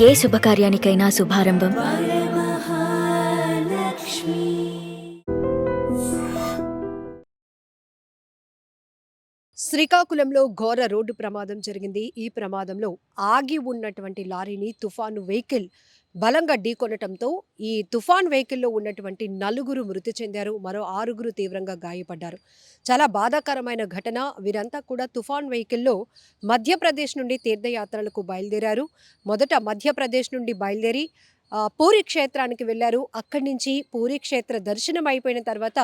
ఏ శుభకార్యానికైనా శుభారంభం శ్రీకాకుళంలో ఘోర రోడ్డు ప్రమాదం జరిగింది. ఈ ప్రమాదంలో ఆగి ఉన్నటువంటి లారీని తుఫాను వెహికల్ బలంగా ఢీకొనటంతో ఈ తుఫాన్ వెహికల్లో ఉన్నటువంటి నలుగురు మృతి చెందారు. మరో 6గురు తీవ్రంగా గాయపడ్డారు. చాలా బాధాకరమైన ఘటన. వీరంతా కూడా తుఫాన్ వెహికల్లో మధ్యప్రదేశ్ నుండి తీర్థయాత్రలకు బయలుదేరారు. మొదట మధ్యప్రదేశ్ నుండి బయలుదేరి పూరి క్షేత్రానికి వెళ్లారు. అక్కడి నుంచి పూరి క్షేత్ర దర్శనం అయిపోయిన తర్వాత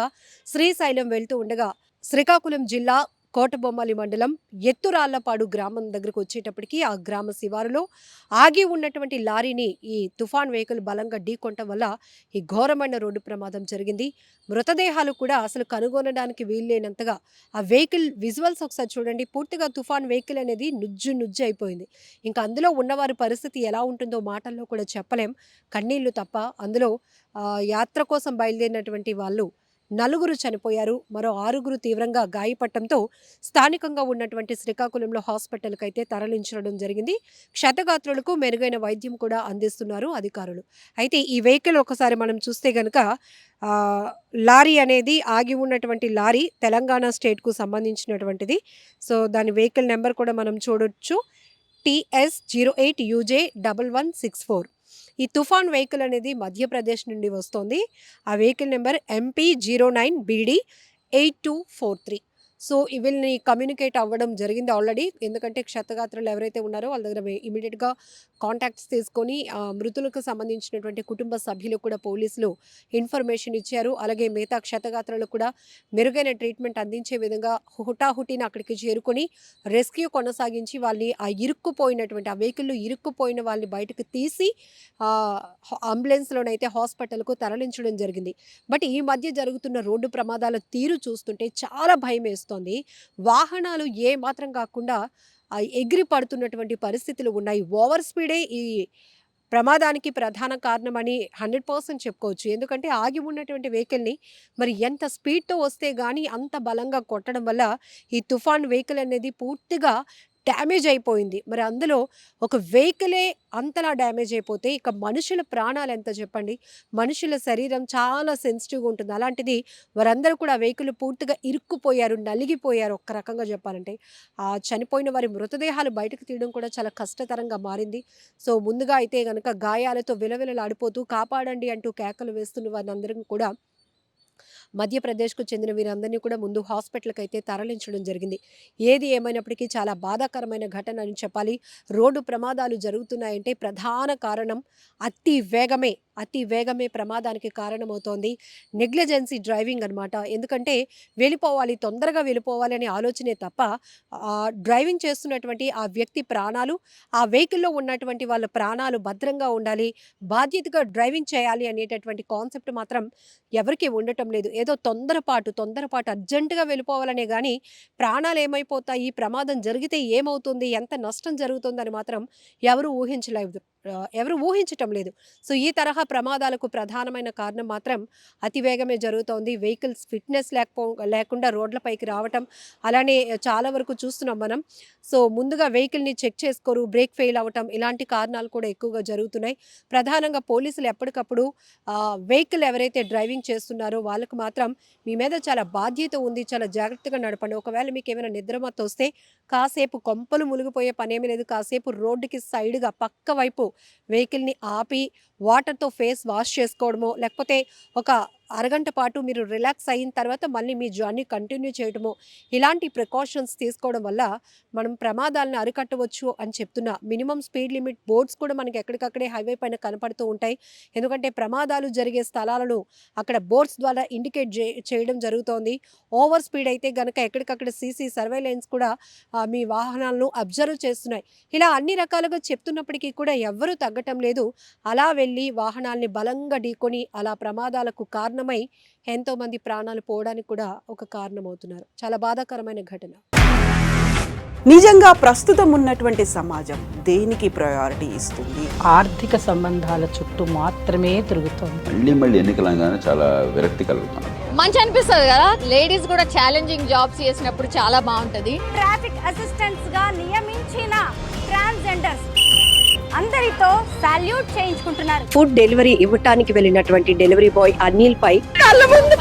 శ్రీశైలం వెళ్తూ ఉండగా శ్రీకాకుళం జిల్లా కోటబొమ్మాలి మండలం ఎత్తురాళ్లపాడు గ్రామం దగ్గరకు వచ్చేటప్పటికి ఆ గ్రామ శివారులో ఆగి ఉన్నటువంటి లారీని ఈ తుఫాన్ వెహికల్ బలంగా ఢీకొనటం వల్ల ఈ ఘోరమైన రోడ్డు ప్రమాదం జరిగింది. మృతదేహాలు కూడా అసలు కనుగొనడానికి వీల్లేనంతగా ఆ వెహికల్ విజువల్స్ ఒకసారి చూడండి. పూర్తిగా తుఫాన్ వెహికల్ అనేది నుజ్జు అయిపోయింది. ఇంకా అందులో ఉన్నవారి పరిస్థితి ఎలా ఉంటుందో మాటల్లో కూడా చెప్పలేం. కన్నీళ్లు తప్ప. అందులో యాత్ర కోసం బయలుదేరినటువంటి వాళ్ళు నలుగురు చనిపోయారు. మరో 6గురు తీవ్రంగా గాయపడటంతో స్థానికంగా ఉన్నటువంటి శ్రీకాకుళంలో హాస్పిటల్కి అయితే తరలించడం జరిగింది. క్షతగాత్రులకు మెరుగైన వైద్యం కూడా అందిస్తున్నారు అధికారులు. అయితే ఈ వెహికల్ ఒకసారి మనం చూస్తే గనక లారీ అనేది ఆగి ఉన్నటువంటి లారీ తెలంగాణ స్టేట్కు సంబంధించినటువంటిది. సో దాని వెహికల్ నెంబర్ కూడా మనం చూడొచ్చు. TS08UJ1164. ఈ తుఫాన్ వెహికల్ అనేది మధ్యప్రదేశ్ నుండి వస్తోంది. ఆ వెహికల్ నెంబర్ MP09BD8243. సో వీళ్ళని కమ్యూనికేట్ అవ్వడం జరిగింది ఆల్రెడీ. ఎందుకంటే క్షతగాత్రులు ఎవరైతే ఉన్నారో వాళ్ళ దగ్గర ఇమీడియట్గా కాంటాక్ట్స్ తీసుకొని మృతులకు సంబంధించినటువంటి కుటుంబ సభ్యులకు కూడా పోలీసులు ఇన్ఫర్మేషన్ ఇచ్చారు. అలాగే మిగతా క్షతగాత్రులకు కూడా మెరుగైన ట్రీట్మెంట్ అందించే విధంగా హుటాహుటిని అక్కడికి చేరుకొని రెస్క్యూ కొనసాగించి వాళ్ళని ఆ ఇరుక్కుపోయినటువంటి ఆ వెహికల్లో ఇరుక్కుపోయిన వాళ్ళని బయటకు తీసి అంబులెన్స్లోనైతే హాస్పిటల్కు తరలించడం జరిగింది. బట్ ఈ మధ్య జరుగుతున్న రోడ్డు ప్రమాదాల తీరు చూస్తుంటే చాలా భయం వేస్తుంది. వాహనాలు ఏ మాత్రం కాకుండా ఎగిరి పడుతున్నటువంటి పరిస్థితులు ఉన్నాయి. ఓవర్ స్పీడే ఈ ప్రమాదానికి ప్రధాన కారణమని 100% చెప్పుకోవచ్చు. ఎందుకంటే ఆగి ఉన్నటువంటి వెహికల్ని మరి ఎంత స్పీడ్తో వస్తే కానీ అంత బలంగా కొట్టడం వల్ల ఈ తుఫాన్ వెహికల్ అనేది పూర్తిగా డ్యామేజ్ అయిపోయింది. మరి అందులో ఒక వెహికలే అంతలా డ్యామేజ్ అయిపోతే ఇక మనుషుల ప్రాణాలు ఎంత చెప్పండి. మనుషుల శరీరం చాలా సెన్సిటివ్గా ఉంటుంది. అలాంటిది వారందరూ కూడా వెహికల్ పూర్తిగా ఇరుక్కుపోయారు, నలిగిపోయారు. ఒక్క రకంగా చెప్పాలంటే చనిపోయిన వారి మృతదేహాలు బయటకు తీయడం కూడా చాలా కష్టతరంగా మారింది. సో ముందుగా అయితే కనుక గాయాలతో విలవిలలాడిపోతూ కాపాడండి అంటూ కేకలు వేస్తున్న వారందరం కూడా మధ్యప్రదేశ్కు చెందిన వీరందరినీ కూడా ముందు హాస్పిటల్కి అయితే తరలించడం జరిగింది. ఏది ఏమైనప్పటికీ చాలా బాధాకరమైన ఘటన అని చెప్పాలి. రోడ్డు ప్రమాదాలు జరుగుతున్నాయంటే ప్రధాన కారణం అతి వేగమే ప్రమాదానికి కారణమవుతోంది. నెగ్లిజెన్సీ డ్రైవింగ్ అనమాట. ఎందుకంటే తొందరగా వెళ్ళిపోవాలి అనే ఆలోచనే తప్ప డ్రైవింగ్ చేస్తున్నటువంటి ఆ వ్యక్తి ప్రాణాలు, ఆ వెహికల్లో ఉన్నటువంటి వాళ్ళ ప్రాణాలు భద్రంగా ఉండాలి, బాధ్యతగా డ్రైవింగ్ చేయాలి అనేటటువంటి కాన్సెప్ట్ మాత్రం ఎవరికి ఉండటం లేదు. ఏదో తొందరపాటు అర్జెంటుగా వెళ్ళిపోవాలనే కానీ ప్రాణాలు ఏమైపోతాయి, ప్రమాదం జరిగితే ఏమవుతుంది, ఎంత నష్టం జరుగుతుందని మాత్రం ఎవరు ఊహించటం లేదు. సో ఈ తరహా ప్రమాదాలకు ప్రధానమైన కారణం మాత్రం అతివేగమే జరుగుతోంది. వెహికల్స్ ఫిట్నెస్ లేకుండా రోడ్లపైకి రావటం, అలానే చాలా వరకు చూస్తున్నాం మనం. సో ముందుగా వెహికల్ని చెక్ చేసుకోరు, బ్రేక్ ఫెయిల్ అవ్వటం, ఇలాంటి కారణాలు కూడా ఎక్కువగా జరుగుతున్నాయి. ప్రధానంగా పోలీసులు ఎప్పటికప్పుడు వెహికల్ ఎవరైతే డ్రైవింగ్ చేస్తున్నారో వాళ్ళకు మాత్రం మీ మీద చాలా బాధ్యత ఉంది, చాలా జాగ్రత్తగా నడపండి. ఒకవేళ మీకు ఏమైనా నిద్రమత్తు వస్తే కాసేపు కొంపలు మునిగిపోయే పనేమీ లేదు. కాసేపు రోడ్డుకి సైడ్గా పక్క వైపు వెహికల్ని ఆపి వాటర్తో ఫేస్ వాష్ చేసుకోవడమో, లేకపోతే ఒక అరగంట పాటు మీరు రిలాక్స్ అయిన తర్వాత మళ్ళీ మీ జర్నీ కంటిన్యూ చేయడమో, ఇలాంటి ప్రికాషన్స్ తీసుకోవడం వల్ల మనం ప్రమాదాలను అరికట్టవచ్చు అని చెప్తున్నా. మినిమం స్పీడ్ లిమిట్ బోర్డ్స్ కూడా మనకి ఎక్కడికక్కడే హైవే పైన కనపడుతూ ఉంటాయి. ఎందుకంటే ప్రమాదాలు జరిగే స్థలాలను అక్కడ బోర్డ్స్ ద్వారా ఇండికేట్ చేయడం జరుగుతోంది. ఓవర్ స్పీడ్ అయితే కనుక ఎక్కడికక్కడ సీసీ సర్వేలెన్స్ కూడా మీ వాహనాలను అబ్జర్వ్ చేస్తున్నాయి. ఇలా అన్ని రకాలుగా చెప్తున్నప్పటికీ కూడా ఎవ్వరూ తగ్గటం లేదు. అలా వెళ్ళి వాహనాల్ని బలంగా ఢీకొని అలా ప్రమాదాలకు కారణమై ఎంతోమంది ప్రాణాలు పోవడానికి కూడా ఒక కారణమవుతున్నారు. చాలా బాధాకరమైన ఘటన. నిజంగా ప్రస్తుతం ఉన్నటువంటి సమాజం దేనికి ప్రయారిటీ ఇస్తుంది? ఆర్థిక సంబంధాల చుట్టూ మాత్రమే తిరుగుతుంది. మళ్ళీ ఎన్నికలంగానే చాలా విరక్తి కలుగుతున్నాం. మంచి అనిపిస్తుంది కదా, లేడీస్ కూడా ఛాలెంజింగ్ జాబ్స్ చేసినప్పుడు చాలా బాగుంటది. ట్రాఫిక్ అసిస్టెంట్స్ గా నియమించిన ట్రాన్స్జెండర్స్ అందరితో సాల్యూట్ చేయించుకుంటున్నారు. ఫుడ్ డెలివరీ ఇవ్వటానికి వెళ్ళినటువంటి డెలివరీ బాయ్ అనిల్ పై కళ్ళ ముందు